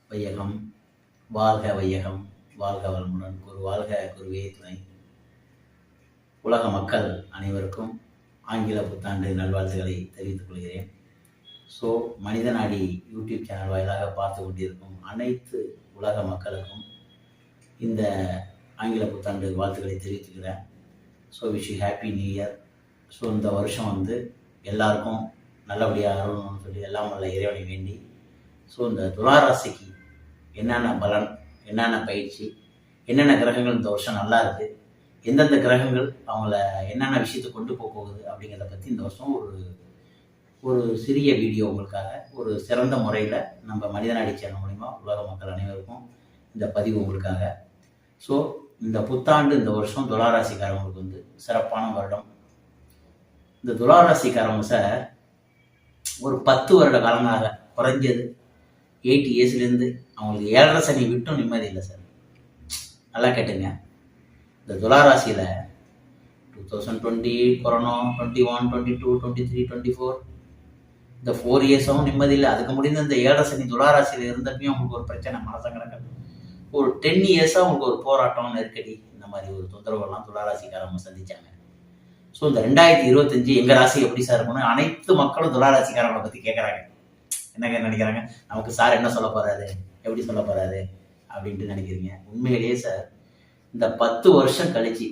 வையகம், வாழ்க வையகம், வாழ்க வளமுடன். குரு வாழ்க, குருவே துணை. உலக மக்கள் அனைவருக்கும் ஆங்கில புத்தாண்டு நல்வாழ்த்துக்களை தெரிவித்துக் கொள்கிறேன். ஸோ மனிதநாடி யூடியூப் சேனல் வாயிலாக பார்த்து கொண்டிருக்கும் அனைத்து உலக மக்களுக்கும் இந்த ஆங்கில புத்தாண்டு வாழ்த்துக்களை தெரிவித்துக்கிறேன். So wish you happy new year. So இந்த வருஷம் எல்லாருக்கும் நல்லபடியாக அருளணும்னு சொல்லி எல்லாம் வல்ல இறைவனை வேண்டி, ஸோ இந்த துளாராசிக்கு என்னென்ன பலன், என்னென்ன பயிற்சி, என்னென்ன கிரகங்கள் இந்த வருஷம் நல்லா இருக்குது, எந்தெந்த கிரகங்கள் அவங்கள என்னென்ன விஷயத்தை கொண்டு போகுது அப்படிங்கிறத பற்றி இந்த வருஷம் ஒரு சிறிய வீடியோ உங்களுக்காக ஒரு சிறந்த முறையில் நம்ம மனிதநாடி சேனல் மூலிமா உலக மக்கள் அனைவருக்கும் இந்த பதிவு உங்களுக்காக. ஸோ இந்த புத்தாண்டு இந்த வருஷம் துளாராசிக்காரவங்களுக்கு சிறப்பான வருடம். இந்த துளாராசிக்காரவங்க சார் ஒரு 10 வருட காலங்களாக குறைஞ்சது 8 இயர்ஸ்லேருந்து அவங்களுக்கு 7.5 சனி விட்டும் நிம்மதி இல்லை சார். நல்லா கேட்டுங்க. இந்த துளாராசியில் 2020 கொரோனா, 21, 22, 23, 24 இந்த 4 இயர்ஸும் நிம்மதி இல்லை. அதுக்கு முடிந்த இந்த 7.5 சனி துளாராசியில் இருந்தப்பையும் அவங்களுக்கு ஒரு பிரச்சனை, மனசங்கடங்கள். ஒரு 10 இயர்ஸாக அவங்களுக்கு ஒரு போராட்டம், நெருக்கடி, இந்த மாதிரி ஒரு தொந்தரவுலாம் துளாராசிக்காரங்க சந்திச்சாங்க. ஸோ இந்த 2025 எங்கள் ராசி எப்படி சார் இருக்கணும், அனைத்து மக்களும் துளாராசிக்காரங்களை பற்றி கேட்குறாங்க. என்ன நினைக்கிறாங்க, நமக்கு சார் என்ன சொல்ல போகிறாரு, எப்படி சொல்ல போகிறாரு அப்படின்ட்டு நினைக்கிறீங்க. உண்மையிலேயே சார் இந்த 10 வருஷம் கழிச்சு,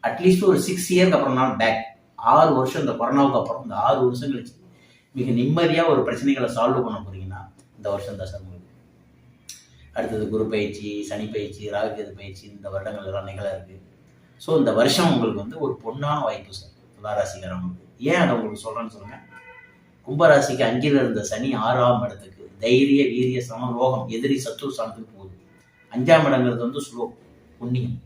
அட்லீஸ்ட் ஒரு 6 இயருக்கு அப்புறம்னாலும் பேக் 6 வருஷம், இந்த கொரோனாவுக்கு அப்புறம் இந்த 6 வருஷம் கழிச்சு மிக நிம்மதியாக ஒரு பிரச்சனைகளை சால்வ் பண்ண போறீங்கன்னா இந்த வருஷம் தான் சார் உங்களுக்கு. அடுத்தது குரு பயிற்சி, சனி பயிற்சி, ராகுகேது பயிற்சி இந்த வருடங்கள் எல்லாம் நிகழ இருக்கு. ஸோ இந்த வருஷம் உங்களுக்கு ஒரு பொன்னான வாய்ப்பு சார் துளாராசிக்காரங்களுக்கு. ஏன் அதை உங்களுக்கு சொல்கிறேன்னு சொல்லுங்க. கும்பராசிக்கு 5ல் இருந்த சனி 6ஆம் இடத்துக்கு தைரிய, வீரிய, சம, ரோகம், எதிரி, சத்துரு ஸ்தானத்துக்கு போகுது. 5ஆம் இடங்கிறது ஸ்லோ, புண்ணியம்.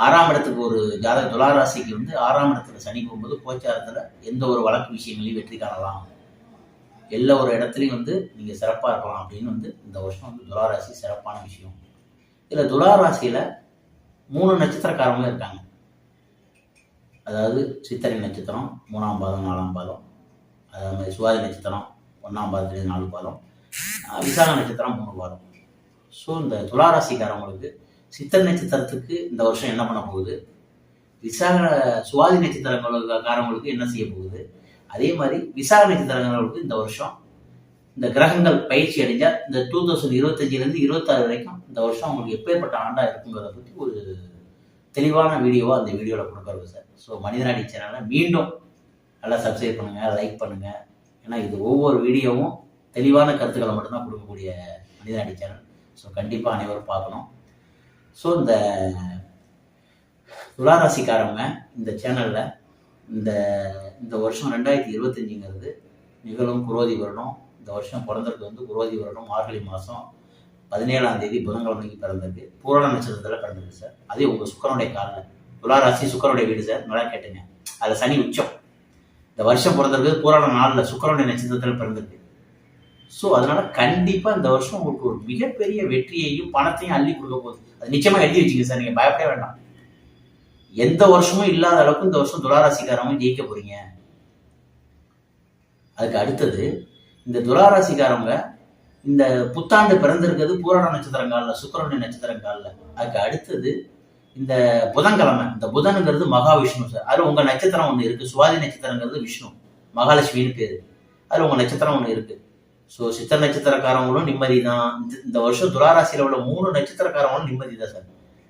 6ஆம் இடத்துக்கு ஒரு ஜாதக துளாராசிக்கு 6ஆம் இடத்துல சனி போகும்போது கோச்சாரத்தில் எந்த ஒரு வழக்கு விஷயங்களையும் வெற்றி காணலாம், எல்லா ஒரு இடத்துலையும் நீங்கள் சிறப்பாக இருக்கலாம் அப்படின்னு இந்த வருஷம் துளாராசி சிறப்பான விஷயம். இதில் துளாராசியில் 3 நட்சத்திரக்காரங்களும் இருக்காங்க. அதாவது சித்திரை நட்சத்திரம் 3ஆம் பாதம், 4ஆம் பாதம், அதே மாதிரி சுவாதி நட்சத்திரம் 1ஆம் பாதத்துலேருந்து 4 பாதம், விசாக நட்சத்திரம் 3 பாதம். ஸோ இந்த துளாராசிக்காரங்களுக்கு சித்திரை நட்சத்திரத்துக்கு இந்த வருஷம் என்ன பண்ண போகுது, சுவாதி நட்சத்திரக்காரங்களுக்கு என்ன செய்ய போகுது, அதே மாதிரி விசாக நட்சத்திரங்களுக்கு இந்த வருஷம் இந்த கிரகங்கள் பயிற்சி அடைஞ்சால் இந்த 2025லேருந்து 26 வரைக்கும் இந்த வருஷம் அவங்களுக்கு எப்பேற்பட்ட ஆண்டாக இருக்குங்கிறத பற்றி ஒரு தெளிவான வீடியோவாக அந்த வீடியோவில் கொடுக்குறது சார். ஸோ மனிதநாடி சேனலை மீண்டும் நல்லா சப்ஸ்கிரைப் பண்ணுங்கள், லைக் பண்ணுங்கள். ஏன்னா இது ஒவ்வொரு வீடியோவும் தெளிவான கருத்துக்களை மட்டும்தான் கொடுக்கக்கூடிய மனிதநாடி சேனல். ஸோ கண்டிப்பாக அனைவரும் பார்க்கணும். ஸோ இந்த துளாராசிக்காரவங்க இந்த சேனலில் இந்த வருஷம் 2025ங்கிறது நிகழும் குரோதி வருடம். இந்த வருஷம் பிறந்திருக்கு குரோதி வருடம், மார்கழி மாதம் 17ஆம் தேதி புதன்கிழமைக்கு பிறந்திருக்கு. பூரண நட்சத்திரத்தில் பிறந்திருக்கு சார். அதே உங்கள் சுக்கரனுடைய காலில், துளாராசி சுக்கரனுடைய வீடு சார். நல்லா கேட்டுங்க. அதில் சனி உச்சம். இந்த வருஷம் பிறந்திருக்கு பூரண நாளில் சுக்கரனுடைய நட்சத்திரத்தில் பிறந்திருக்கு. ஸோ அதனால கண்டிப்பாக இந்த வருஷம் உங்களுக்கு ஒரு மிகப்பெரிய வெற்றியையும் பணத்தையும் அள்ளி கொடுக்க போகுது. அது நிச்சயமாக எழுதி வச்சுங்க சார். நீங்கள் பயப்படவே வேண்டாம். எந்த வருஷமும் இல்லாத அளவுக்கு இந்த வருஷம் துளாராசிக்காரங்க ஜெயிக்க போறீங்க. அதுக்கு அடுத்தது இந்த துளாராசிக்காரங்க இந்த புத்தாண்டு பிறந்திருக்கிறது பூரண நட்சத்திரங்காலில், சுக்கிரனுடைய நட்சத்திரங்காலில். அதுக்கு அடுத்தது இந்த புதன்கிழமை, இந்த புதனுங்கிறது மகாவிஷ்ணு சார். அதில் உங்கள் நட்சத்திரம் ஒன்று இருக்குது. சுவாதி நட்சத்திரங்கிறது விஷ்ணு, மகாலட்சுமின்னு பேர். அதில் உங்கள் நட்சத்திரம் ஒன்று இருக்குது. ஸோ சித்திர நட்சத்திரக்காரங்களும் நிம்மதி தான். இந்த வருஷம் துளாராசியில் உள்ள 3 நட்சத்திரக்காரங்களும் நிம்மதி தான் சார்.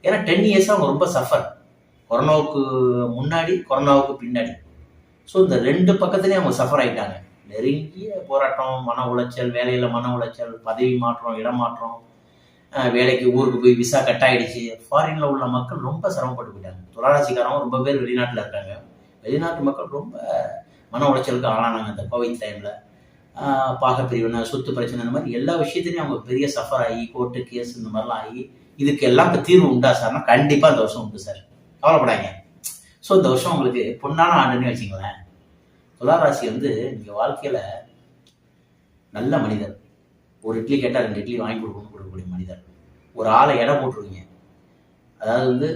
ஏன்னா 10 இயர்ஸ் அவங்க ரொம்ப சஃபர், கொரோனாவுக்கு முன்னாடி, கொரோனாவுக்கு பின்னாடி. ஸோ இந்த 2 பக்கத்துலேயும் அவங்க சஃபர் ஆகிட்டாங்க. நெருங்கிய போராட்டம், மன உளைச்சல், வேலையில் மன உளைச்சல், பதவி மாற்றம், இடமாற்றம், வேலைக்கு ஊருக்கு போய் விசா கட் ஆகிடுச்சு. ஃபாரினில் உள்ள மக்கள் ரொம்ப சிரமப்பட்டு போயிட்டாங்க. துளாராசிக்காரங்க ரொம்ப பேர் வெளிநாட்டில் இருக்காங்க. வெளிநாட்டு மக்கள் ரொம்ப மன உளைச்சலுக்கு ஆளானாங்க இந்த கோவிட் டைமில். பாகப்பிரிவினை, சொத்து பிரச்சனை, இந்த மாதிரி எல்லா விஷயத்துலையும் அவங்க பெரிய சஃபர் ஆகி கோர்ட்டு கேஸ் இந்த மாதிரிலாம் ஆகி இதுக்கு எல்லாம் இப்போ தீர்வு உண்டா சார்னா கண்டிப்பாக இந்த வருஷம் உண்டு சார். கவலைப்படாங்க. ஸோ இந்த வருஷம் உங்களுக்கு பொன்னான ஆண்டுன்னு வச்சுங்களேன். துளாராசி வந்து நீங்கள் வாழ்க்கையில் நல்ல மனிதர். ஒரு இட்லி கேட்டால் 2 இட்லி வாங்கி கொடுக்கக்கூடிய மனிதர். ஒரு ஆளை எடை போட்டுருவீங்க. அதாவது வந்து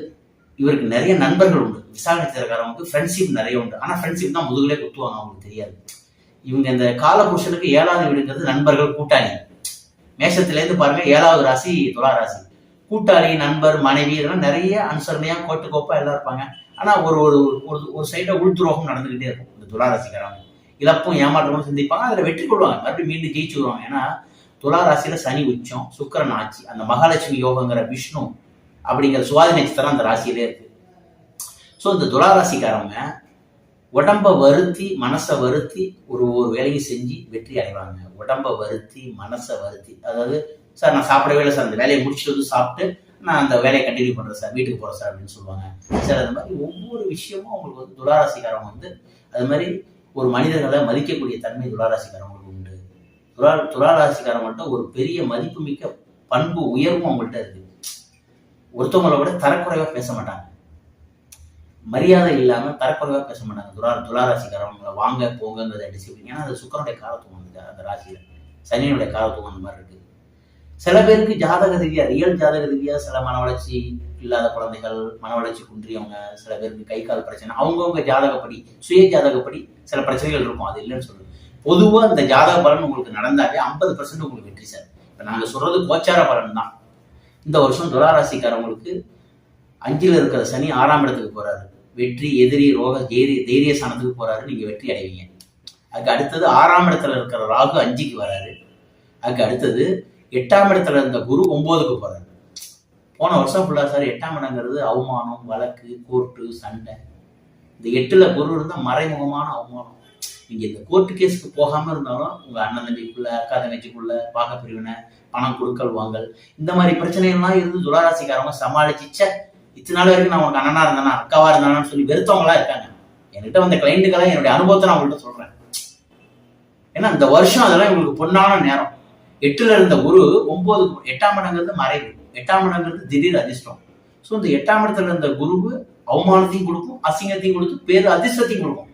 இவருக்கு நிறைய நண்பர்கள் உண்டு. விசாக நட்சத்திரக்காரவங்களுக்கு ஃப்ரெண்ட்ஷிப் நிறைய உண்டு. ஆனால் ஃப்ரெண்ட்ஷிப் தான் முதுகுலே குத்துவாங்க, அவங்களுக்கு தெரியாது. இவங்க இந்த காலபுருஷனுக்கு 7வது வீடுங்கிறது நண்பர்கள், கூட்டாளி. மேஷத்திலேருந்து பாருங்க 7வது ராசி துலா ராசி. கூட்டாளி, நண்பர், மனைவி இதெல்லாம் நிறைய அனுசரணையா கோட்டுக்கோப்பா எல்லாம் இருப்பாங்க. ஆனா ஒரு ஒரு ஒரு சைட உள்துரோகம் நடந்துகிட்டே இருக்கும். இந்த துலா ராசிக்காரங்க இழப்பும் ஏமாற்றமும் சிந்திப்பாங்க. அதுல வெற்றி கொள்வாங்க, மறுபடியும் மீண்டும் ஜெயிச்சு வருவாங்க. ஏன்னா துலா ராசியில சனி உச்சம், சுக்கிரன் ஆட்சி, அந்த மகாலட்சுமி யோகங்கிற விஷ்ணு அப்படிங்கிற சுவாதி நட்சத்திரம் அந்த ராசியிலே இருக்கு. ஸோ இந்த துலா ராசிக்காரவங்க உடம்ப வருத்தி மனசை வருத்தி ஒரு வேலையை செஞ்சு வெற்றி அடைவாங்க. உடம்ப வருத்தி மனசை வருத்தி, அதாவது சார் நான் சாப்பிடவே இல்லை சார், அந்த வேலையை முடிச்சுட்டு வந்து சாப்பிட்டு நான் அந்த வேலையை கண்டினியூ பண்ணுறேன் சார், வீட்டுக்கு போகிறேன் சார் அப்படின்னு சொல்லுவாங்க. சார் அது மாதிரி ஒவ்வொரு விஷயமும் அவங்களுக்கு வந்து துளாராசிக்காரவங்க வந்து அது மாதிரி ஒரு மனிதர்களை மதிக்கக்கூடிய தன்மை துளாராசிக்காரவங்களுக்கு உண்டு. துளாராசிக்காரவங்கள்ட்ட ஒரு பெரிய மதிப்புமிக்க பண்பு உயர்வும் அவங்கள்ட்ட இருக்கு. ஒருத்தவங்களை விட தரக்குறைவாக பேச மாட்டாங்க, மரியாதை இல்லாம தரக்குறைவா பேச மாட்டாங்க. துளாராசிக்காரவங்களை வாங்க போங்கிறத டிசிப்ளின். ஏன்னா அது சுக்கரனுடைய காலத்துவம், அந்த ராசியில சனியனுடைய காலத்துவம் அந்த மாதிரி இருக்கு. சில பேருக்கு ஜாதக ரீதியா, ரியல் ஜாதக ரீதியா சில மன வளர்ச்சி இல்லாத குழந்தைகள், மன வளர்ச்சி குன்றியவங்க, சில பேருக்கு கை கால் பிரச்சனை, அவங்கவுங்க ஜாதகப்படி சுய ஜாதகப்படி சில பிரச்சனைகள் இருக்கும். அது இல்லைன்னு சொல்லுது. பொதுவா இந்த ஜாதக பலன் உங்களுக்கு நடந்தாலே 50% உங்களுக்கு வெற்றி சார். இப்ப நாங்க சொல்றது கோச்சார பலன் தான். இந்த வருஷம் துளாராசிக்காரவங்களுக்கு 5ல் இருக்கிற சனி 6ஆம் இடத்துக்கு போறாரு. வெற்றி, எதிரி, ரோக, தைரிய ஸ்தானத்துக்கு போறாரு. நீங்க வெற்றி அடைவீங்க. அதுக்கு அடுத்தது 6ஆம் இடத்துல இருக்கிற ராகு 5க்கு வராரு. அதுக்கு அடுத்தது 8ஆம் இடத்துல இருந்த குரு 9க்கு போறாரு. போன வருஷம் ஃபுல்லா சார் 8ஆம் இடங்கிறது அவமானம், வழக்கு, கோர்ட்டு, சண்டை. இந்த 8ல் குரு இருந்தா மறைமுகமான அவமானம். நீங்க இந்த கோர்ட்டு கேஸுக்கு போகாம இருந்தாலும் உங்க அண்ணன் தம்பிக்குள்ள, அக்கா தங்கச்சிக்குள்ள, பாக பிரிவினை, பணம் கொடுக்கல் வாங்கல், இந்த மாதிரி பிரச்சனைகள்லாம் இருந்து துளாராசிக்காரவங்க சமாளிச்ச இத்தனை நாள் வரைக்கும் நான் உனக்கு அண்ணனா இருந்தானா அக்காவா இருந்தானான்னு சொல்லி வெறுத்தவங்களா இருக்காங்க. என்கிட்ட வந்த கிளைண்ட்டுக்கெல்லாம் என்னுடைய அனுபவத்தை நான் உங்கள்கிட்ட சொல்றேன். ஏன்னா இந்த வருஷம் அதெல்லாம் உங்களுக்கு பொன்னான நேரம். 8ல் இருந்த குரு 8ஆம் இடங்கிறது மறைவு, 8ஆம் இடங்கிறது திடீர் அதிர்ஷ்டம். ஸோ இந்த 8ஆம் இடத்துல இருந்த குருவு அவமானத்தையும் கொடுக்கும், அசிங்கத்தையும் கொடுத்து பேரு அதிர்ஷ்டத்தையும் கொடுக்கும்.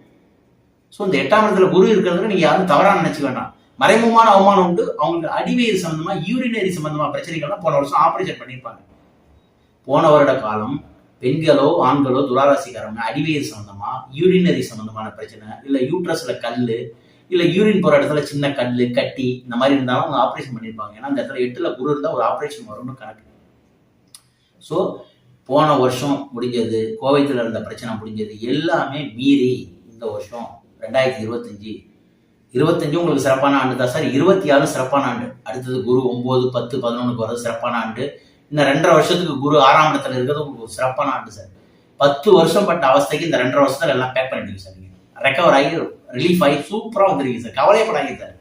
ஸோ இந்த 8ஆம் இடத்துல குரு இருக்கிறதுக்கு நீங்க யாரும் தவறா நினைச்சுக்க வேண்டாம். மறைமுகமான அவமானம் உண்டு. அவங்களுக்கு அடிவயிறு சம்பந்தமா, யூரினரி சம்பந்தமா பிரச்சனைகள்லாம் போன வருஷம் ஆபரேஷன் பண்ணியிருப்பாங்க. போன வருட காலம் பெண்களோ ஆண்களோ துளாராசிக்காரங்க அடிவயிறு சம்பந்தமா, யூரினரி சம்பந்தமான பிரச்சனை, இல்ல யூட்ரஸ்ல கல்லு, இல்ல யூரின் போற இடத்துல சின்ன கல்லு, கட்டி, இந்த மாதிரி இருந்தாலும் அவங்க ஆபரேஷன் பண்ணியிருப்பாங்க. ஏன்னா அந்த இடத்துல 8ல் குரு இருந்தா ஒரு ஆபரேஷன் வரும்னு கணக்கு. ஸோ போன வருஷம் முடிஞ்சது, கோவைத்தில் இருந்த பிரச்சனை முடிஞ்சது, எல்லாமே மீறி இந்த வருஷம் 2025 உங்களுக்கு சிறப்பான ஆண்டு தான் சார். 26 சிறப்பான ஆண்டு. அடுத்தது குரு 9, 10, 11க்கு வர்றது சிறப்பான ஆண்டு. இன்னும் 2.5 வருஷத்துக்கு குரு 6ஆம் இடத்துல இருக்கிறது உங்களுக்கு ஒரு சிறப்பான ஆண்டு சார். 10 வருஷம் பட்ட அவஸ்தைக்கு இந்த 2.5 வருஷத்துல எல்லாம் பேக் பண்ணிட்டீங்க சார். நீங்க ரெக்கவர் ஆகி ரிலீஃப் ஆகி சூப்பரா வந்துருக்கீங்க சார். கவலையப்படாதீங்க சார்.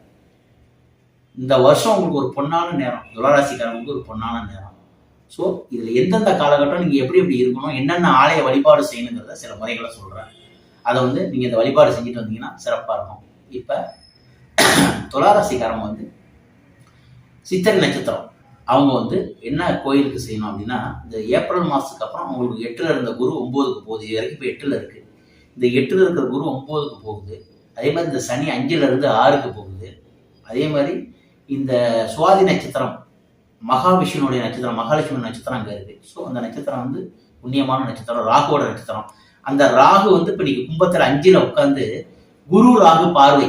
இந்த வருஷம் உங்களுக்கு ஒரு பொன்னான நேரம், துளாராசிக்காரங்களுக்கு ஒரு பொன்னான நேரம். ஸோ இதுல எந்தெந்த காலகட்டம் நீங்க எப்படி எப்படி இருக்கணும், என்னென்ன ஆலய வழிபாடு செய்யணுங்கிறத சில முறைகளை சொல்றேன். அதை வந்து நீங்க இந்த வழிபாடு செஞ்சுட்டு வந்தீங்கன்னா சிறப்பா இருக்கும். இப்ப துளாராசிக்காரங்க வந்து சித்திரை நட்சத்திரம், அவங்க வந்து என்ன கோயிலுக்கு செய்யணும் அப்படின்னா, இந்த ஏப்ரல் மாசத்துக்கு அப்புறம் அவங்களுக்கு 8ல் இருந்த குரு 9க்கு போகுது. இது வரைக்கும் இப்போ 8ல் இருக்கு. இந்த 8ல் இருக்கிற குரு 9க்கு போகுது. அதே மாதிரி இந்த சனி 5ல் இருந்து 6க்கு போகுது. அதே மாதிரி இந்த சுவாதி நட்சத்திரம் மகாவிஷ்ணுடைய நட்சத்திரம், மகாலட்சுமி நட்சத்திரம் அங்க இருக்கு. ஸோ அந்த நட்சத்திரம் வந்து புண்ணியமான நட்சத்திரம், ராகுவோட நட்சத்திரம். அந்த ராகு வந்து இப்ப நீங்க கும்பத்துல 5ல் உட்காந்து குரு ராகு பார்வை,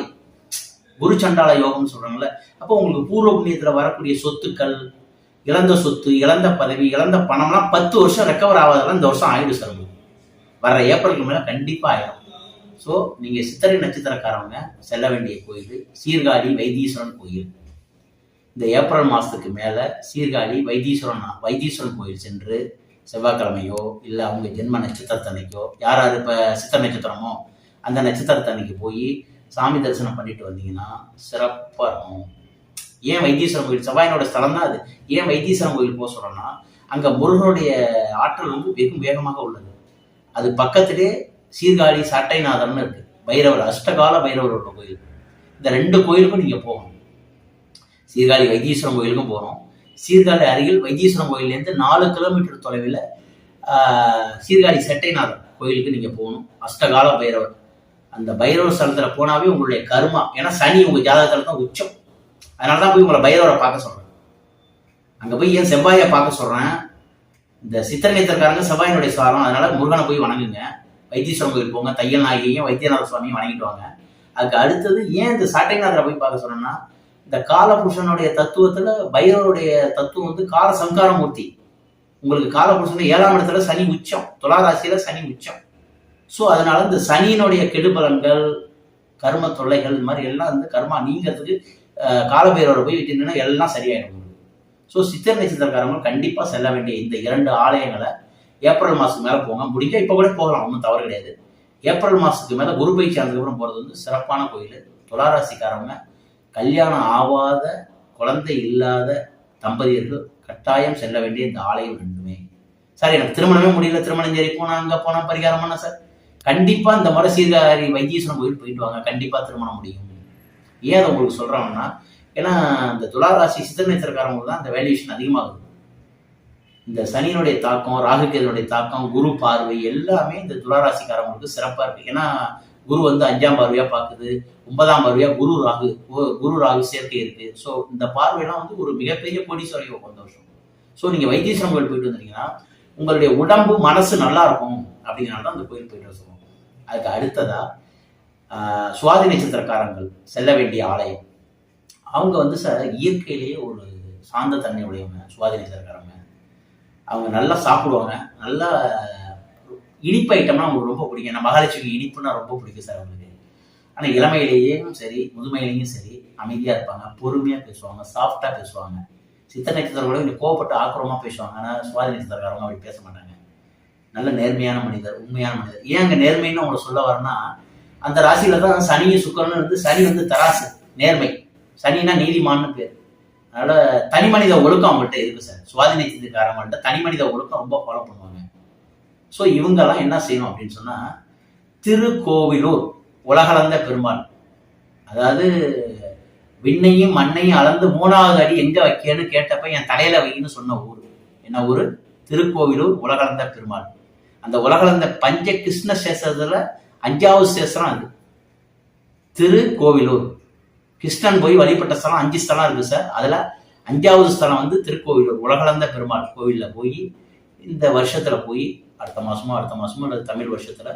குரு சண்டால யோகம்னு சொல்றாங்கல்ல. அப்போ உங்களுக்கு பூர்வ புண்ணியத்துல வரக்கூடிய சொத்துக்கள், இழந்த சொத்து, இழந்த பதவி, இழந்த பணம்லாம் 10 வருஷம் ரெக்கவர் ஆகாதெல்லாம் இந்த வருஷம் ஆயிடும் சார். வர்ற ஏப்ரலுக்கு மேல கண்டிப்பா ஆயிடும். ஸோ நீங்க சித்திரை நட்சத்திரக்காரவங்க செல்ல வேண்டிய கோயில் சீர்காழி வைத்தீஸ்வரன் கோயில். இந்த ஏப்ரல் மாசத்துக்கு மேல சீர்காழி வைத்தீஸ்வரன் கோயில் சென்று செவ்வாய்க்கிழமையோ இல்லை அவங்க ஜென்ம நட்சத்திரத்தன்னைக்கோ, யார் யார் இப்போ சித்திரை நட்சத்திரமோ அந்த நட்சத்திரத்தன்னைக்கு போய் சாமி தரிசனம் பண்ணிட்டு வந்தீங்கன்னா சிறப்பாக இருக்கும். ஏன் வைத்தீஸ்வரன் கோயில், செவ்வாயினோட ஸ்தலம் தான் அது. ஏன் வைத்தீஸ்வரன் கோயில் போக சொல்றோம்னா, அங்க முருகனுடைய ஆற்றல் வந்து வெகு வேகமாக உள்ளது. அது பக்கத்திலே சீர்காழி சாட்டைநாதர்னு இருக்கு, பைரவர், அஷ்டகால பைரவரோட கோயில். இந்த 2 கோயிலுக்கும் நீங்க போகணும். சீர்காழி வைத்தீஸ்வரன் கோயிலுக்கும் போகணும். சீர்காழி அருகில் வைத்தீஸ்வரன் கோயிலேருந்து 4 கிலோமீட்டர் தொலைவில் சீர்காழி செட்டைநாதர் கோயிலுக்கு நீங்க போகணும். அஷ்டகால பைரவர், அந்த பைரவர் ஸ்தலத்துல போனாவே உங்களுடைய கர்மா, ஏன்னா சனி உங்க ஜாதகத்துல தான் உச்சம், அதனாலதான் போய் உங்களை பைரவரை பார்க்க சொல்றேன். அங்க போய் ஏன் செவ்வாயை பார்க்க சொல்றேன், இந்த சித்திரை நேத்திரக்காரங்க செவ்வாயினுடைய சாரம், அதனால முருகனை போய் வணங்குங்க, வைத்தீஸ்வரன் கோயில் போங்க, தையல் நாயகியும் வைத்தியநாத சுவாமியும் வணங்கிட்டு வாங்க. அதுக்கு அடுத்தது ஏன் இந்த சாட்டைநாதரை போய் பார்க்க சொல்றேன்னா, இந்த காலபுருஷனுடைய தத்துவத்துல பைரவருடைய தத்துவம் வந்து கால சங்காரமூர்த்தி. உங்களுக்கு காலபுருஷன் 7ஆம் இடத்துல சனி உச்சம், துளாராசியில சனி உச்சம். ஸோ அதனால இந்த சனியினுடைய கெடுபலன்கள், கர்ம தொல்லைகள், இந்த மாதிரி எல்லாம் வந்து கர்மா நீங்கிறதுக்கு காலபைரவரை போய் வச்சுட்டீங்கன்னா எல்லாம் சரியாயிடும். ஸோ சித்திரை நட்சத்திரக்காரங்க கண்டிப்பா செல்ல வேண்டிய இந்த 2 ஆலயங்களை ஏப்ரல் மாசத்துக்கு மேல போங்க. முடிஞ்சா இப்ப கூட போகலாம், ஒன்றும் தவறு கிடையாது. ஏப்ரல் மாசத்துக்கு மேல குரு பயிற்சி ஆனதுக்கப்புறம் போறது வந்து சிறப்பான கோயில். துளாராசிக்காரங்க கல்யாணம் ஆகாத, குழந்தை இல்லாத தம்பதியர்கள் கட்டாயம் செல்ல வேண்டிய இந்த ஆலயம் 2மே. சார் எனக்கு திருமணமே முடியல, திருமணம் சரி போனா அங்க போனா பரிகாரம் பண்ண சார், கண்டிப்பா இந்த முறை சீர்காழி வைத்தீஸ்வரன் கோயில் போயிட்டு வாங்க, கண்டிப்பா திருமணம் முடியும். ஏன் அதை உங்களுக்கு சொல்றோம்னா, ஏன்னா இந்த துளாராசி சித்திரை நட்சத்திரக்காரங்களுக்கு தான் இந்த வேல்யூஷன் அதிகமாகுது. இந்த சனியினுடைய தாக்கம், ராகுகேதனுடைய தாக்கம், குரு பார்வை எல்லாமே இந்த துளாராசிக்காரங்களுக்கு சிறப்பா இருக்கு. ஏன்னா குரு வந்து 5ஆம் பார்வையா பார்க்குது, 9ஆம் பார்வையா குரு ராகு சேர்க்கை இருக்கு. ஸோ இந்த பார்வையெல்லாம் வந்து ஒரு மிகப்பெரிய கோடீஸ்வர யோகம் இந்த வருஷம். ஸோ நீங்க வைத்தீஸ்வரன் கோயில் போயிட்டு வந்தீங்கன்னா உங்களுடைய உடம்பு மனசு நல்லா இருக்கும், அப்படிங்கிறனால தான் அந்த கோயில் போயிட்டு வர சொல்லுவோம். அதுக்கு அடுத்ததா சுவாதி நட்சத்திரக்காரங்கள் செல்ல வேண்டிய ஆலயம். அவங்க வந்து சார் இயற்கையிலேயே ஒரு சாந்த தன்மை உடையவங்க. சுவாதி நட்சத்திரக்காரங்க அவங்க நல்லா சாப்பிடுவாங்க, நல்லா இனிப்பு ஐட்டம்னா அவங்களுக்கு ரொம்ப பிடிக்கும். நம்ம மகாலட்சுமி இனிப்புன்னா ரொம்ப பிடிக்கும் சார் அவங்களுக்கு. ஆனால் இளமையிலேயும் சரி முதுமையிலையும் சரி அமைதியாக இருப்பாங்க, பொறுமையாக பேசுவாங்க, சாஃப்டாக பேசுவாங்க. சித்திரை நட்சத்திரங்களோட கொஞ்சம் கோவப்பட்டு ஆக்ரோமா பேசுவாங்க. ஆனால் சுவாதி நட்சத்திரக்காரங்க அப்படி பேச மாட்டாங்க. நல்ல நேர்மையான மனிதர், உண்மையான மனிதர். ஏன் அங்கே நேர்மைன்னு அவங்களை சொல்ல வரேன்னா, அந்த ராசியில தான் சனியும் சுக்கிரனும் இருந்து, சனி வந்து தராசு நேர்மை, சனினா நீதிமான்னு பேர். அதனால தனி மனித ஒழுக்கம் அவங்கள்ட்ட இருக்கு சார். சுவாதி நட்சத்திரக்காரங்கள்ட்ட தனி மனித ஒழுக்கம் ரொம்ப ஃபாலோ பண்ணுவாங்க. ஸோ இவங்கெல்லாம் என்ன செய்யணும் அப்படின்னு சொன்னா, திருக்கோவிலூர் உலகளந்த பெருமாள், அதாவது விண்ணையும் மண்ணையும் அளந்து 3வது அடி எங்க வைக்கன்னு கேட்டப்ப என் தலையில வைன்னு சொன்ன ஊர் என்ன ஊரு? திருக்கோவிலூர் உலகளந்த பெருமாள். அந்த உலகளந்த பஞ்ச கிருஷ்ண சேசத்துல 5வது சேசனம் அது திருக்கோவிலூர். கிருஷ்ணன் போய் வழிபட்ட ஸ்தலம் 5 ஸ்தலம் இருக்கு சார். அதுல 5வது ஸ்தலம் வந்து திருக்கோவிலூர் உலகளந்த பெருமாள் கோவில்ல போய் இந்த வருஷத்துல போய் அடுத்த மாசமோ அல்லது தமிழ் வருஷத்துல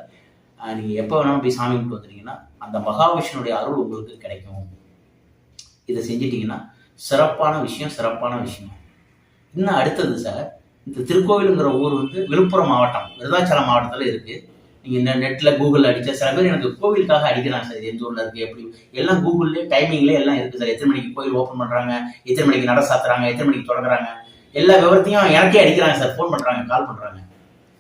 நீங்க எப்ப வேணாலும் போய் சாமி கும்பிட்டு வந்துட்டீங்கன்னா அந்த மகாவிஷ்ணுடைய அருள் உங்களுக்கு கிடைக்கும். இதை செஞ்சிட்டீங்கன்னா சிறப்பான விஷயம். இன்னும் அடுத்தது சார், இந்த திருக்கோவிலுங்கிற ஊர் வந்து விழுப்புரம் மாவட்டம், விருதாச்சலம் மாவட்டத்துல இருக்கு. நீங்க நெட்ல கூகுள் அடிச்சா சில பேர் எனக்கு கோவிலுக்காக அடிக்கிறாங்க சார், எந்த ஊர்ல இருக்கு எப்படி, எல்லாம் கூகுள்ல டைமிங்லேயே எல்லாம் இருக்கு சார். எத்தனை மணிக்கு கோயில் ஓப்பன் பண்றாங்க, எத்தனை மணிக்கு நட சாத்துறாங்க, எத்தனை மணிக்கு தொடங்குறாங்க, எல்லா விவரத்தையும் எனக்கே அடிக்கிறாங்க சார், ஃபோன் பண்றாங்க, கால் பண்றாங்க.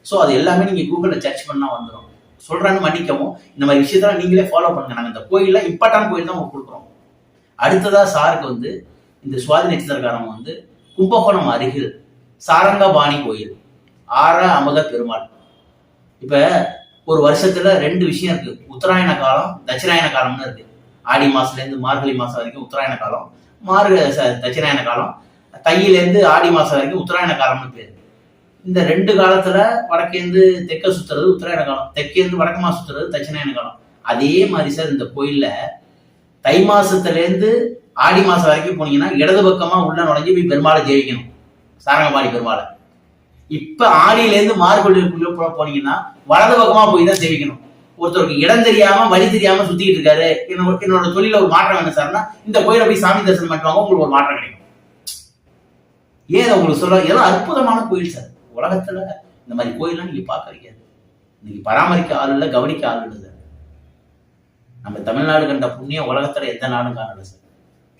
ஸோ அது எல்லாமே நீங்க கூகுள்ல சர்ச் பண்ணா வந்துடும். சொல்றான்னு மன்னிக்கவும், இந்த மாதிரி விஷயத்தெல்லாம் நீங்களே ஃபாலோ பண்ணுங்க. நாங்கள் இந்த கோயில்ல இம்பார்ட்டன்ட் கோயில் தான் உங்களுக்கு கொடுக்குறோம். அடுத்ததா சாருக்கு வந்து இந்த சுவாதி நட்சத்திரக்காரங்க வந்து கும்பகோணம் அருகில் சாரங்கபாணி கோயில், ஆற அமுத பெருமாள். இப்ப ஒரு வருஷத்துல 2 விஷயம் இருக்கு, உத்தராயண காலம், தட்சிணாயன காலம்னு இருக்கு. ஆடி மாசத்துல இருந்து மார்கழி மாசம் வரைக்கும் உத்தராயண காலம், தட்சிணாயன காலம், தையிலேருந்து ஆடி மாசம் வரைக்கும் உத்தராயண காலம்னு பேரு. இந்த 2 காலத்துல வடக்கேந்து தெற்க சுத்துறது உத்தராயண காலம், தெற்கேந்து வடக்கமா சுத்துறது தட்சிணாயன காலம். அதே மாதிரி சார் இந்த கோயில்ல தை மாசத்துல இருந்து ஆடி மாசம் வரைக்கும் போனீங்கன்னா இடது பக்கமா உள்ள நுழைஞ்சு போய் பெருமாளை ஜெயிக்கணும், சாரங்கபாணி பெருமாளை. இப்ப ஆடியிலேருந்து மார்கழிக்குள்ள போனீங்கன்னா வலது பக்கமா போய் தான் ஜெயிக்கணும். ஒருத்தருக்கு இடம் தெரியாம வழி தெரியாம சுத்திக்கிட்டு இருக்காரு, என்னோட தொழில ஒரு மாற்றம் என்ன சார்னா இந்த கோயில போய் சாமி தரிசனம் பண்ணுவாங்க, உங்களுக்கு ஒரு மாற்றம் கிடைக்கும். ஏன் உங்களுக்கு சொல்ல, இதெல்லாம் அற்புதமான கோயில் சார். உலகத்துல இந்த மாதிரி கோயிலாம் நீங்க பார்க்க வைக்காது. இன்னைக்கு பராமரிக்க ஆள் இல்லை, கவனிக்க ஆள் இல்லை சார். நம்ம தமிழ்நாடு கண்ட புண்ணியம் உலகத்துல எந்த நாடும் காணல சார்.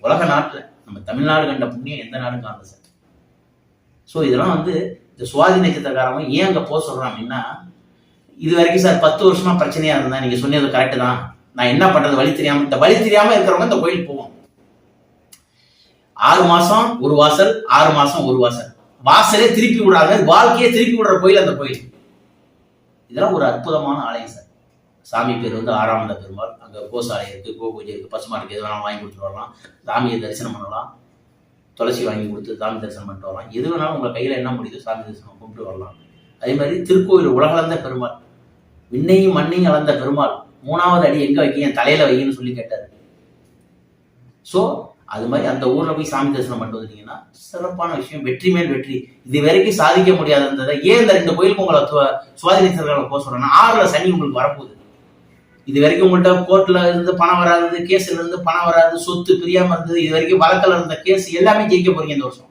உலக நாட்டுல நம்ம தமிழ்நாடு கண்ட புண்ணியம் எந்த நாடும் காணல சார். ஸோ இதெல்லாம் வந்து இந்த சுவாதி நட்சத்திரக்காரங்க ஏன் அங்க போக சொல்றான் அப்படின்னா, இது வரைக்கும் சார் 10 வருஷமா பிரச்சனையா இருந்தா நீங்க சொன்னது கரெக்டு தான், நான் என்ன பண்றது வழி தெரியாம, இந்த வழி தெரியாம இருக்கிறவங்க இந்த கோயில் போவோம். 6 மாசம் ஒரு வாசல், 6 மாசம் ஒரு வாசல், வாசலே திருப்பி விடாத, வாழ்க்கையே திருப்பி விடுற கோயில் அந்த கோயில். இதெல்லாம் ஒரு அற்புதமான ஆலயம் சார். சாமி பேர் வந்து ஆறாமத பெருமாள். அங்க கோசாலை இருக்கு, கோபூஜை இருக்கு, பசுமாட்டுக்கு எது வேணாலும் வாங்கி கொடுத்துட்டு வரலாம், சாமியை தரிசனம் பண்ணலாம், துளசி வாங்கி கொடுத்து சாமி தரிசனம் பண்ணிட்டு வரலாம், எது வேணாலும் உங்க கையில என்ன முடியுதோ சாமி தரிசனம் கும்பிட்டு வரலாம். அதே மாதிரி திருக்கோயில் உலகளந்த பெருமாள், விண்ணையும் மண்ணையும் அளந்த பெருமாள், 3வது அடி எங்க வைக்க, என் தலையில வைக்கன்னு சொல்லி கேட்டாரு. ஸோ அது மாதிரி அந்த ஊர்ல போய் சாமி தரிசனம் பண்ணிட்டு வந்துட்டீங்கன்னா சிறப்பான விஷயம், வெற்றி மேல் வெற்றி. இது வரைக்கும் சாதிக்க முடியாத ஏன் இந்த 2 கோயிலுக்கு உங்களை சுவாதினேஸ்வரர்களை போக சொல்றேன்னா, 6ல சனி உங்களுக்கு வரப்போகுது. இது வரைக்கும் உங்கள்கிட்ட கோர்ட்ல இருந்து பணம் வராது, கேஸ்ல இருந்து பணம் வராது, சொத்து பிரியாம இருந்தது, இது வரைக்கும் வழக்கில் இருந்த கேஸ் எல்லாமே ஜெயிக்க போறீங்க இந்த வருஷம்.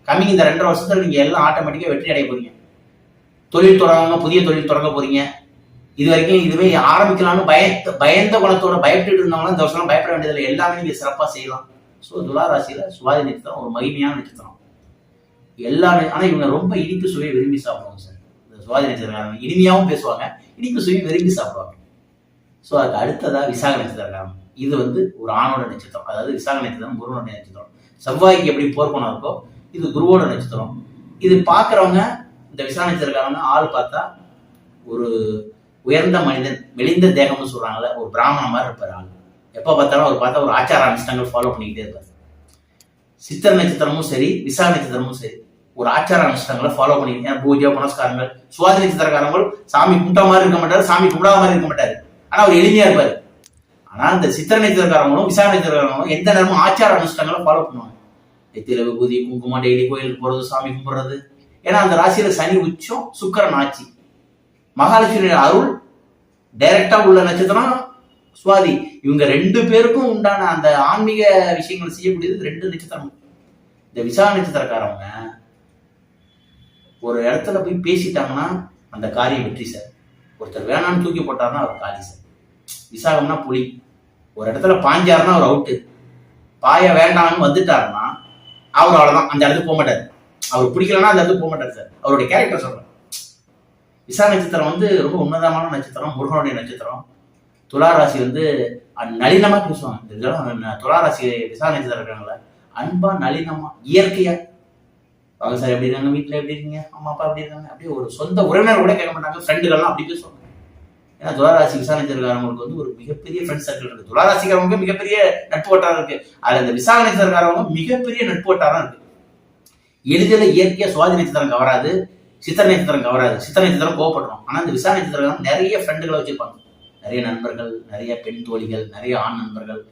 கம்மிங் இந்த 2.5 வருஷத்துல நீங்க எல்லாம் ஆட்டோமேட்டிக்கா வெற்றி அடைய போறீங்க. தொழில் தொடங்க, புதிய தொழில் தொடங்க போறீங்க. இது வரைக்கும் இதுவே ஆரம்பிக்கலாம்னு பயந்த குணத்தோட பயப்பட்டு இருந்தவங்களும் இந்த வருஷம் பயப்பட வேண்டியதில்லை, எல்லாமே நீங்க சிறப்பா செய்யலாம். ஸோ துலா ராசியில சுவாதி நட்சத்திரம் ஒரு மகிமையான நட்சத்திரம் எல்லாமே. ஆனா இவங்க ரொம்ப இனிப்பு சுவையை விரும்பி சாப்பிடுவாங்க சார். இந்த சுவாதி நட்சத்திரக்காரங்க இனிமையாவும் பேசுவாங்க, இனிப்பு சுவையை விரும்பி சாப்பிடுவாங்க. ஸோ அதுக்கு அடுத்ததா விசாக நட்சத்திரக்காரங்க. இது ஒரு ஆணோட நட்சத்திரம், அதாவது விசாக நட்சத்திரம் குருவோட நட்சத்திரம். செவ்வாய்க்கு எப்படி போர்க்கணும் இருக்கோ இது குருவோட நட்சத்திரம். இது பாக்குறவங்க இந்த விசாக நட்சத்திரக்காரங்க ஆள் பார்த்தா ஒரு உயர்ந்த மனிதன், மெலிந்த தேகம்னு சொல்றாங்கல்ல, ஒரு பிராமண மாதிரி இருப்பார் ஆள். எப்ப பார்த்தாலும் அவர் பார்த்தா ஒரு ஆச்சார அனுஷ்டானங்கள் ஃபாலோ பண்ணிக்கிட்டே இருப்பார். சித்திர நட்சத்திரமும் சரி, விசாக நட்சத்திரமும் சரி, ஒரு ஆச்சார அனுஷ்டானங்களை ஃபாலோ பண்ணிக்கிட்டு பூஜை புனஸ்காரங்கள். சுவாதி நட்சத்திரக்காரங்கள் சாமி கும்பிட்ட மாதிரி இருக்க மாட்டாரு, சாமி கும்பிடாத மாதிரி இருக்க மாட்டாரு, ஆனா அவர் எளிமையா இருப்பாரு. ஆனா இந்த சித்திர நட்சத்திரக்காரங்களும் விசாக நட்சத்திரக்காரங்களும் எந்த நேரமும் ஆச்சார அனுஷ்டானங்களை ஃபாலோ பண்ணுவாங்க. நெத்தியில விபூதி குங்குமம், டெய்லி கோயிலுக்கு போறது, சாமி கும்பிடுறது. ஏன்னா அந்த ராசியில சனி உச்சம், சுக்கிரன் ஆட்சி, மகாலட்சுமி அருள் டைரக்டா உள்ள நட்சத்திரம் சுவாதி. இவங்க 2 பேருக்கும் உண்டான அந்த ஆன்மீக விஷயங்கள் செய்யக்கூடியது 2 நட்சத்திரம். இந்த விசாக நட்சத்திரக்காரவங்க ஒரு இடத்துல போய் பேசிட்டாங்கன்னா அந்த காரியம் வெற்றி சார். ஒருத்தர் வேணான்னு தூக்கி போட்டாருன்னா அவர் காலி சார். விசாகம்னா புலி, ஒரு இடத்துல பாஞ்சாருன்னா அவர் அவுட்டு. பாய வேண்டாம்னு வந்துட்டாருன்னா அவர் அவ்வளவுதான், அந்த இடத்துக்கு போக மாட்டாரு. அவர் பிடிக்கலன்னா அந்த இடத்துக்கு போக மாட்டாரு சார். அவருடைய கேரக்டர் சொல்றேன். விசாக நட்சத்திரம் ரொம்ப உன்னதமான நட்சத்திரம், முருகனுடைய நட்சத்திரம். துலா ராசி நளினமா பேசுவாங்க. துலா ராசி விசாக நட்சத்திரம் இருக்காங்களா, அன்பா நளினமா இயற்கையா வாங்க சார், எப்படி இருக்காங்க, வீட்டுல எப்படி இருக்கீங்க, அம்மா அப்பா எப்படி இருக்காங்க, அப்படியே ஒரு சொந்த உறவினர் கூட கேட்க மாட்டாங்க, ஃப்ரெண்டுகள்லாம் அப்படி பேசுவாங்க. ஏன்னா துளாராசி விசாக நட்சத்திரக்காரங்களுக்கு ஒரு மிகப்பெரிய ஃப்ரெண்ட் சர்க்கிள் இருக்கு. துளாராசிக்காரவங்க மிகப்பெரிய நட்பு வட்டாரம் இருக்கு. அதுல இந்த விசாக நட்சத்திரக்காரவங்க மிகப்பெரிய நட்பு வட்டாரம் இருக்கு. எளிதில் இயற்கையா சுவாதி நட்சத்திரம் கவராது, சித்திர நட்சத்திரம் கவராது. சித்திர நட்சத்திரம் கோவப்படுறோம். ஆனா இந்த விசாக நட்சத்திரம் நிறைய ஃப்ரெண்டுகளை வச்சிருப்பாங்க, நிறைய நண்பர்கள், நிறைய பெண் தோழிகள், நிறைய ஆண் நண்பர்கள்.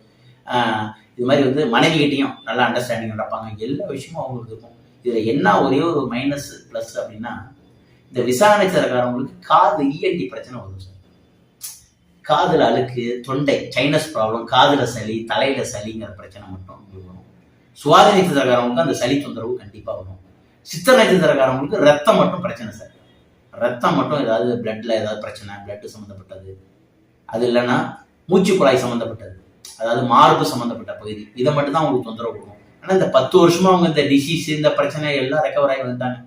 இது மாதிரி மனைவி கிட்டையும் நல்ல அண்டர்ஸ்டாண்டிங் நடப்பாங்க. எல்லா விஷயமும் அவங்களுக்கு இருக்கும். இதுல என்ன ஒரே ஒரு மைனஸ் பிளஸ் அப்படின்னா, இந்த விசாக நட்சத்திரக்காரங்களுக்கு காது இஎன்டி பிரச்சனை வரும் சார். காதுல அழுக்கு, தொண்டை சைனஸ் ப்ராப்ளம், காதுல சளி, தலையில சளிங்கிற பிரச்சனை மட்டும் உங்களுக்கு வரும். சுவாதி நட்சத்திரக்காரங்களுக்கு அந்த சளி தொந்தரவு கண்டிப்பா வரும். சித்திர நட்சத்திரக்காரங்களுக்கு ரத்தம் மட்டும் பிரச்சனை சார். ரத்தம் மட்டும் ஏதாவது பிளட்ல ஏதாவது பிரச்சனை, பிளட் சம்மந்தப்பட்டது, அது இல்லைன்னா மூச்சு குழாய் சம்மந்தப்பட்டது, அதாவது மார்பு சம்மந்தப்பட்ட பகுதி, இதை மட்டும் தான் உங்களுக்கு தொந்தரவு கொடுக்கும். ஆனா இந்த 10 வருஷமா அவங்க இந்த டிசீஸ், இந்த பிரச்சனை எல்லாம் ரெக்கவர் ஆகி வந்துட்டாங்க.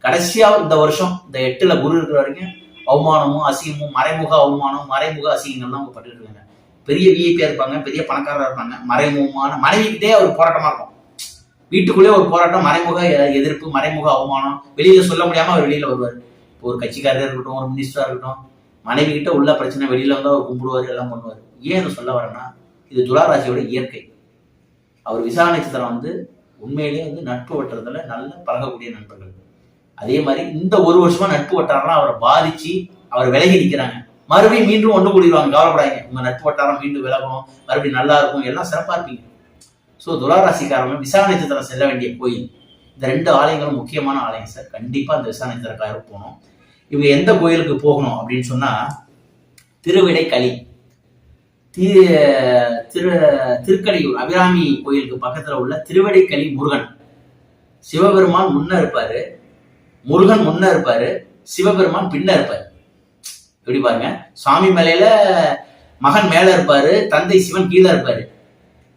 கடைசியா இந்த வருஷம் இந்த 8ல குரு இருக்கிற வரைக்கும் அவமானமும் அசிங்கமும், மறைமுக அவமானம், மறைமுக அசிங்கங்கள்லாம் அவங்க பட்டுட்டு இருக்காங்க. பெரிய விஐபியா இருப்பாங்க, பெரிய பணக்காரராக இருப்பாங்க, மறைமுகமான மனைவிக்கிட்டே ஒரு போராட்டமா இருக்கும். வீட்டுக்குள்ளேயே ஒரு போராட்டம், மறைமுக எதிர்ப்பு, மறைமுக அவமானம், வெளியில சொல்ல முடியாம அவர் வெளியில வருவார். இப்போ ஒரு கட்சிக்காரர் இருக்கட்டும், ஒரு மினிஸ்டரா இருக்கட்டும், மனைவி கிட்ட உள்ள பிரச்சனை வெளியில வந்து அவர் கும்பிடுவார், எல்லாம் பண்ணுவார். ஏன் இதை சொல்ல வரேன்னா, இது துளாராசியோட இயற்கை. அவர் விசாக நட்சத்திரம் உண்மையிலேயே நட்பு வட்டாரத்துல நல்ல பழகக்கூடிய நண்பர்கள். அதே மாதிரி இந்த 1 வருஷமா நட்பு வட்டாரம் அவரை பாதிச்சு அவர் விலகி நிற்கிறாங்க. மறுபடியும் மீண்டும் ஒன்று கூடிடுவாங்க, கவலைப்படாங்க. உங்க நட்பு வட்டாரம் மீண்டும் விலகும், மறுபடியும் நல்லா இருக்கும், எல்லாம் சிறப்பா இருப்பீங்க. ஸோ துளாராசிக்காரங்க விசாக நட்சத்திரம் செல்ல வேண்டிய கோயில் இந்த 2 ஆலயங்களும் முக்கியமான ஆலயம் சார். கண்டிப்பா இந்த விசாக நட்சத்திரக்காரர் போகணும். இவங்க எந்த கோயிலுக்கு போகணும் அப்படின்னு சொன்னா, திருவிடைக்களி, திருக்கடையூர் அபிராமி கோயிலுக்கு பக்கத்துல உள்ள திருவிடைக்களி முருகன். சிவபெருமான் முன்ன இருப்பாரு, முருகன் முன்ன இருப்பாரு, சிவபெருமான் பின்ன இருப்பாரு. எப்படி பாருங்க, சுவாமி மேலையில மகன் மேல இருப்பாரு, தந்தை சிவன் கீழே இருப்பாரு.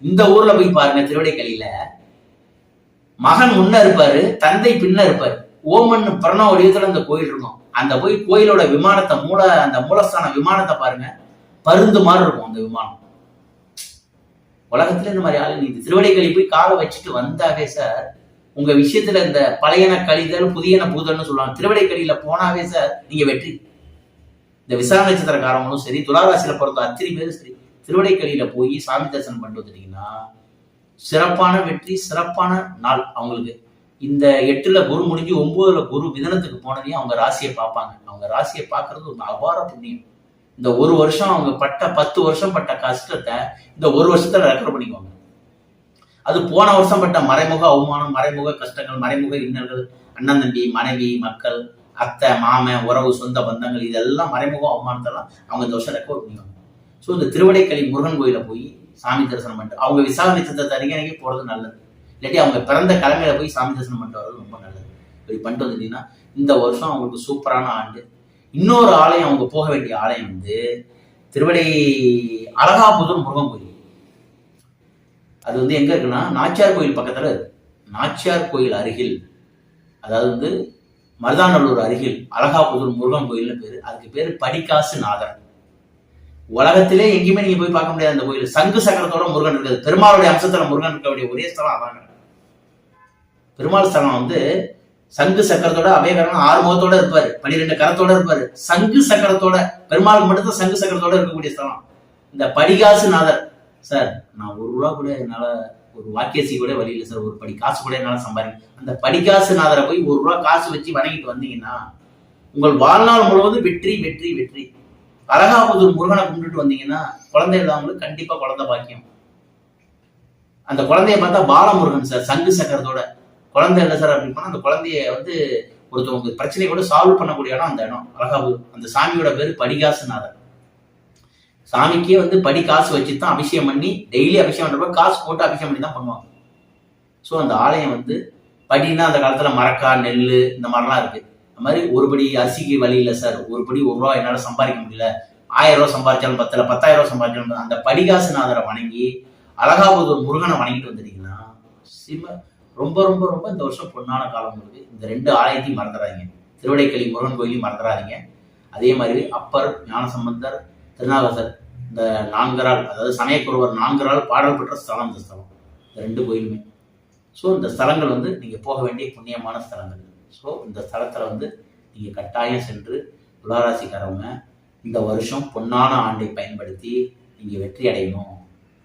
இந்த ஊர்ல போய் பாருங்க, திருவிடைக்களியில மகன் முன்ன இருப்பாரு, தந்தை பின்ன இருப்பாரு. ஓமன் பிரணவ வடிவத்துல அந்த கோயில் இருக்கும். அந்த போய் கோயிலோட விமானத்தை அந்த மூலஸ்தான விமானத்தை பாருங்க, பருந்து மாதிரி இருக்கும் அந்த விமானம். உலகத்துல இந்த மாதிரி ஆளு நீங்க திருவிடைக்களி போய் காலை வச்சுட்டு வந்தாவே சார், உங்க விஷயத்துல இந்த பழையன கழிதல் புதியன பூதல்னு சொல்லுவாங்க. திருவிடைக்களியில போனாவே சார் நீங்க வெற்றி. இந்த விசாக நட்சத்திரக்காரங்களும் சரி, துளாராசியில பொறுத்த அத்தனை பேரும் சரி, திருவிடைக்களியில போய் சாமி தரிசனம் பண்ணிட்டு வந்துட்டீங்கன்னா சிறப்பான வெற்றி, சிறப்பான நாள் அவங்களுக்கு. இந்த 8ல குரு முடிஞ்சு 9ல குரு மிதனத்துக்கு போனதையும் அவங்க ராசியை பார்ப்பாங்க. அவங்க ராசியை பார்க்கறது ஒரு அபார புண்ணியம். இந்த ஒரு வருஷம் அவங்க பட்ட 10 வருஷம் பட்ட கஷ்டத்தை இந்த ஒரு வருஷத்துல ரெக்கவர் பண்ணிக்குவாங்க. அது போன வருஷம் பட்ட மறைமுக அவமானம், மறைமுக கஷ்டங்கள், மறைமுக இன்னல்கள், அண்ணன் தம்பி, மனைவி, மக்கள், அத்தை, மாமன், உறவு, சொந்த பந்தங்கள், இதெல்லாம் மறைமுக அவமானத்தெல்லாம் அவங்க இந்த வருஷம் ரெக்கவர் பண்ணிக்குவாங்க. ஸோ இந்த திருவடைக்களி முருகன் கோயில போய் சாமி தரிசனம் பண்ணிட்டு அவங்க விசாக நட்சத்திரத்தை அன்னைக்கு போறது நல்லது. இல்லாட்டி அவங்க பிறந்த கிழமையில போய் சாமி தரிசனம் பண்ணிட்டு வர்றது ரொம்ப நல்லது. இப்படி பண்ணிட்டு வந்துட்டீங்கன்னா இந்த வருஷம் அவங்களுக்கு சூப்பரான ஆண்டு. இன்னொரு ஆலயம், அவங்க போக வேண்டிய ஆலயம் வந்து திருவடை அழகாபுதூர் முருகன் கோயில். அது வந்து எங்க இருக்குன்னா நாச்சியார் கோயில் பக்கத்துல இருக்கு. நாச்சியார் கோயில் அருகில், அதாவது வந்து மருதாநல்லூர் அருகில் அழகாபுதூர் முருகன் கோயில்னு பேரு. அதுக்கு பேரு படிக்காசு நாதர். உலகத்திலே எங்கேயுமே நீங்க போய் பார்க்க முடியாது அந்த கோயில். சங்கு சக்கரத்தோட முருகன் இருக்குது. பெருமாளுடைய அம்சத்துல முருகன் இருக்கக்கூடிய ஒரே ஸ்தலம் அதாங்க. பெருமாள் ஸ்தலம் வந்து சங்கு சக்கரத்தோட, அபயகரன் 6 முகத்தோட இருப்பாரு, 12 கரத்தோட இருப்பாரு. சங்கு சக்கரத்தோட, பெருமாளுக்கு மட்டும்தான் சங்கு சக்கரத்தோட இருக்கக்கூடிய ஸ்தலம் இந்த படிகாசு நாதர். சார், நான் ₹1 கூட என்னால, ஒரு வாக்கியசி கூட வழி இல்லை சார், ஒரு படி காசு கூட என்னால சம்பாதிக்க. அந்த படிகாசு நாதரை போய் ₹1 காசு வச்சு வணங்கிட்டு வந்தீங்கன்னா உங்கள் வாழ்நாள் முழுவதும் வெற்றி வெற்றி வெற்றி. அழகாபுதூர் முருகனை கும்பிட்டு வந்தீங்கன்னா குழந்தை இல்லாமங்களுக்கு கண்டிப்பா குழந்தை பாக்கியம். அந்த குழந்தைய பார்த்தா பாலமுருகன் சார், சங்கு சக்கரத்தோட. குழந்தை இல்லை சார் அப்படின்னு போனா அந்த குழந்தைய வந்து ஒருத்தவங்க பிரச்சனையை கூட சால்வ் பண்ணக்கூடிய இடம் அந்த இடம் அழகாபுதூர். அந்த சாமியோட பேரு படிகாசுநாதர். சாமிக்கே வந்து படி காசு வச்சுதான் அபிஷேகம் பண்ணி, டெய்லி அபிஷேகம் பண்றப்ப காசு போட்டு அபிஷேகம் பண்ணி தான் பண்ணுவாங்க. ஸோ அந்த ஆலயம் வந்து படினா அந்த காலத்துல மரக்கா, நெல், இந்த மாதிரிலாம் இருக்கு. அந்த மாதிரி ஒரு படி அரிசிக்கு வழி இல்லை சார், ஒரு படி ₹1 என்னால சம்பாதிக்க முடியல, ₹1000 சம்பாதிச்சாலும் பத்தல, ₹10,000 சம்பாதிச்சாலும், அந்த படிகாசுநாதரை வணங்கி அழகாபுதூர் முருகனை வணங்கிட்டு வந்துட்டீங்கன்னா ரொம்ப ரொம்ப ரொம்ப இந்த வருஷம் பொன்னான காலம் இருக்கு. இந்த 2 ஆலயத்தையும் மறந்துடாதீங்க. திருவடைக்களி முருகன் கோயிலையும் மறந்துடாதீங்க. அதே மாதிரி அப்பர், ஞானசம்பந்தர், திருநாகசர், இந்த 4 ஆள், அதாவது சமயக்குருவர் 4 ஆள் பாடல் பெற்ற ஸ்தலம் இந்த ஸ்தலம், இந்த 2 கோயிலுமே. ஸோ இந்த ஸ்தலங்கள் வந்து நீங்க போக வேண்டிய புண்ணியமான ஸ்தலங்கள். ஸோ இந்த ஸ்தலத்துல வந்து நீங்க கட்டாயம் சென்று துளாராசிக்காரவங்க இந்த வருஷம் பொன்னான ஆண்டை பயன்படுத்தி நீங்க வெற்றி அடையணும்.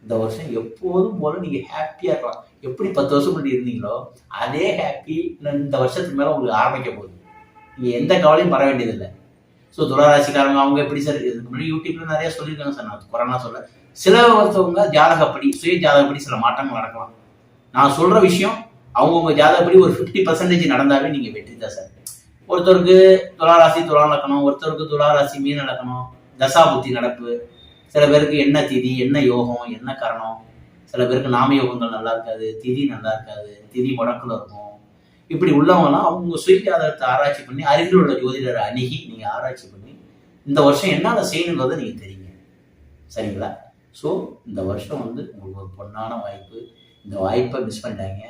இந்த வருஷம் எப்போதும் போல நீங்க ஹாப்பியா இருக்கலாம். எப்படி 10 வருஷம் முன்னாடி இருந்தீங்களோ அதே ஹாப்பி இந்த வருஷத்துக்கு மேல உங்களுக்கு ஆரம்பிக்க போகுது. நீங்க எந்த கவலையும் வர வேண்டியதில்லை. ஸோ துளாராசிக்காரங்க அவங்க எப்படி சார், இதுக்கு முன்னாடி யூடியூப்ல நிறைய சொல்லியிருக்காங்க சார், நான் கொரோனா சொல்ல. சில ஒருத்தவங்க ஜாதகப்படி, சுய ஜாதகப்படி சில மாற்றங்கள் நடக்கலாம். நான் சொல்ற விஷயம் அவங்கவுங்க ஜாதகப்படி ஒரு 50% நடந்தாவே நீங்க வெற்றி தான் சார். ஒருத்தருக்கு துளாராசி துலா லக்கணம், ஒருத்தருக்கு துளாராசி மீன லக்கணம், தசாபுத்தி நடப்பு, சில பேருக்கு என்ன திதி, என்ன யோகம், என்ன கரணம், சில பேருக்கு நாம யோகங்கள் நல்லா இருக்காது, திதி நல்லா இருக்காது, திதி முடக்குல இருக்கும். இப்படி உள்ளவங்கலாம் அவங்க சுய ஜாதகத்தை ஆராய்ச்சி பண்ணி அருகில் உள்ள ஜோதிடரை அணுகி நீங்க ஆராய்ச்சி பண்ணி இந்த வருஷம் என்னென்ன செய்யணுன்றதை நீங்க தெரியுங்க. சரிங்களா? ஸோ இந்த வருஷம் வந்து உங்களுக்கு ஒரு பொன்னான வாய்ப்பு. இந்த வாய்ப்பை மிஸ் பண்ணிட்டாங்க.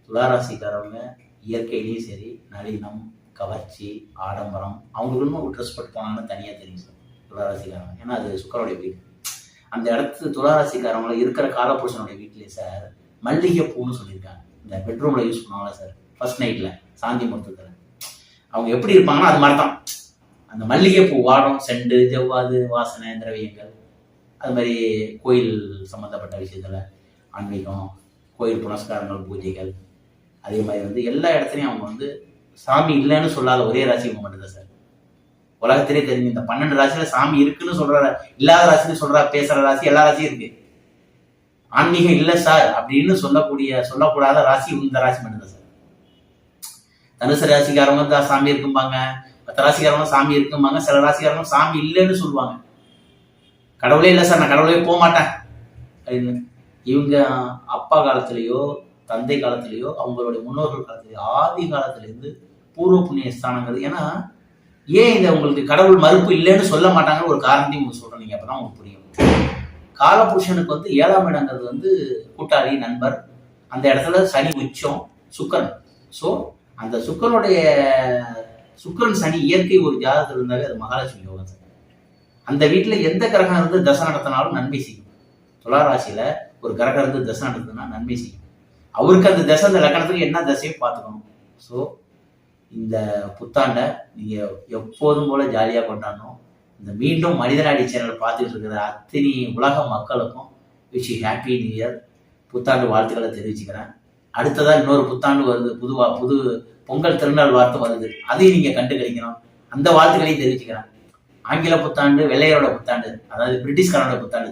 துளாராசிக்காரவங்க இயற்கையிலையும் சரி, நளினம், கவர்ச்சி, ஆடம்பரம், அவங்களுக்குன்னு ஒரு ட்ரெஸ் போட்டு போனாங்கன்னு தனியாக தெரியும் சார் துளாராசிக்காரங்க. ஏன்னா அது சுக்கரனுடைய வீடு. அந்த இடத்து துளாராசிக்காரவங்களை இருக்கிற காலபுருஷனுடைய வீட்டிலே சார் மல்லிகை பூன்னு சொல்லியிருக்காங்க. இந்த பெட்ரூம்ல யூஸ் பண்ணுவாங்களா சார், ஃபர்ஸ்ட் நைட்ல சாந்தி முகூர்த்தத்தில் அவங்க எப்படி இருப்பாங்கன்னா அது மாதிரி தான். அந்த மல்லிகை பூ வாடம், செண்டு, ஜவ்வாது, வாசனை, திரவியங்கள், அது மாதிரி கோயில் சம்மந்தப்பட்ட விஷயத்துல ஆன்மீகம், கோயில் புனஸ்காரங்கள், பூஜைகள், அதே மாதிரி வந்து எல்லா இடத்துலையும் அவங்க வந்து சாமி இல்லைன்னு சொல்லாத ஒரே ராசி இவங்க மட்டும்தான் சார். உலகத்திலே தெரிஞ்சு இந்த 12 ராசியில சாமி இருக்குன்னு சொல்ற, இல்லாத ராசின்னு சொல்ற, பேசுற ராசி எல்லா ராசியும் இருக்கு. ஆன்மீகம் இல்லை சார் அப்படின்னு சொல்லக்கூடாத ராசி இந்த ராசி மட்டும்தான் சார். தனுசு ராசிக்காரங்க தான் சாமி இருக்கும்பாங்க, மற்ற ராசிக்காரங்க சாமி இருக்கும்பாங்க, சில ராசிக்காரங்க சாமி இல்லைன்னு சொல்லுவாங்க. கடவுளே இல்லை சார், நான் கடவுளே போக மாட்டேன் அப்படின்னு. இவங்க அப்பா காலத்திலேயோ தந்தை காலத்திலேயோ அவங்களுடைய முன்னோர்கள் காலத்திலேயோ ஆதி காலத்திலேருந்து பூர்வ புண்ணிய ஸ்தானங்கள். ஏன்னா ஏன் இந்த உங்களுக்கு கடவுள் மறுப்பு இல்லைன்னு சொல்ல மாட்டாங்கன்னு ஒரு காரணத்தையும் உங்களுக்கு சொல்றேன், நீங்க அப்பதான் உங்களுக்கு புரியும். காலபுருஷனுக்கு வந்து 7ஆம் இடங்கிறது வந்து கூட்டாளி, நண்பர். அந்த இடத்துல சனி உச்சம், சுக்கரன். ஸோ அந்த சுக்கரன் சனி இயற்கை ஒரு ஜாதகத்தில் இருந்தாலே அது மகாலட்சுமி யோகம் சார். அந்த வீட்டுல எந்த கிரகம் இருந்து தசை நடத்தினாலும் நன்மை செய்யும். துளாராசியில ஒரு கிரகம் இருந்து தசை நடத்துதுன்னா நன்மை செய்யும். அவருக்கு அந்த தசை, அந்த லக்கணத்துக்கு என்ன தசையும் பார்த்துக்கணும். ஸோ இந்த புத்தாண்டை நீங்க எப்போதும் போல ஜாலியா கொண்டாடணும். இந்த மீண்டும் மனிதநாடி சேனல் பார்த்துட்டு இருக்கிற அத்தனை உலக மக்களுக்கும் விஷ் ஹாப்பி நியூ இயர், புத்தாண்டு வாழ்த்துக்களை தெரிவிச்சுக்கிறேன். அடுத்ததான் இன்னொரு புத்தாண்டு வருது, புது பொங்கல் திருநாள் வாழ்த்து வருது, அதையும் நீங்க கண்டு கழிக்கணும். அந்த வாழ்த்துக்களையும் தெரிவிச்சுக்கிறேன். ஆங்கில புத்தாண்டு வெள்ளையரோட புத்தாண்டு, அதாவது பிரிட்டிஷ்காரோட புத்தாண்டு.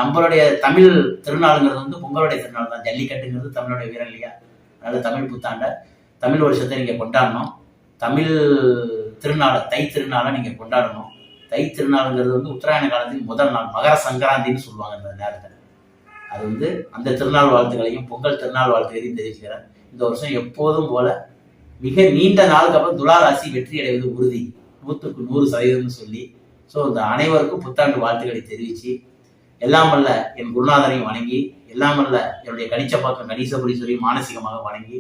நம்மளுடைய தமிழ் திருநாளுங்கிறது வந்து பொங்கலுடைய திருநாள் தான். ஜல்லிக்கட்டுங்கிறது தமிழுடைய வீரம் இல்லையா? அதனால தமிழ் புத்தாண்டை, தமிழ் வருஷத்தை நீங்க கொண்டாடணும். தமிழ் திருநாளை, தை திருநாளை நீங்க கொண்டாடணும். தை திருநாளுங்கிறது வந்து உத்தராயண காலத்தின் முதல் நாள், மகர சங்கராந்தின்னு சொல்லுவாங்க இந்த நேரத்தில். அது வந்து அந்த திருநாள் வாழ்த்துக்களையும் பொங்கல் திருநாள் வாழ்த்துக்களையும் தெரிவிக்கிறேன். இந்த வருஷம் எப்போதும் போல மிக நீண்ட நாளுக்கு அப்புறம் துலா ராசி வெற்றி அடைவது உறுதி, 100% சொல்லி, ஸோ இந்த அனைவருக்கும் புத்தாண்டு வாழ்த்துக்களை தெரிவித்து, எல்லாம் வல்ல என் குருநாதரையும் வணங்கி, எல்லாம் வல்ல என்னுடைய கணிச்சப்பாக்கம் கணீசபுரீஸ்வரி மானசீகமாக வணங்கி,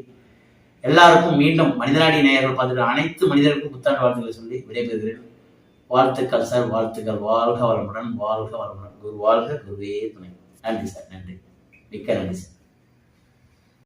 எல்லாருக்கும் மீண்டும் மனிதநாடி நேயர்கள் பார்த்துட்டு அனைத்து மனிதருக்கும் புத்தாண்டு வாழ்த்துக்களை சொல்லி விடைபெறுகிறேன். வாழ்த்துக்கள் சார், வாழ்த்துக்கள். வாழ்க வளமுடன், வாழ்க வளமுடன். குரு வாழ்க, குருவே துணை. நன்றி சார், நன்றி, மிக்க நன்றி சார்.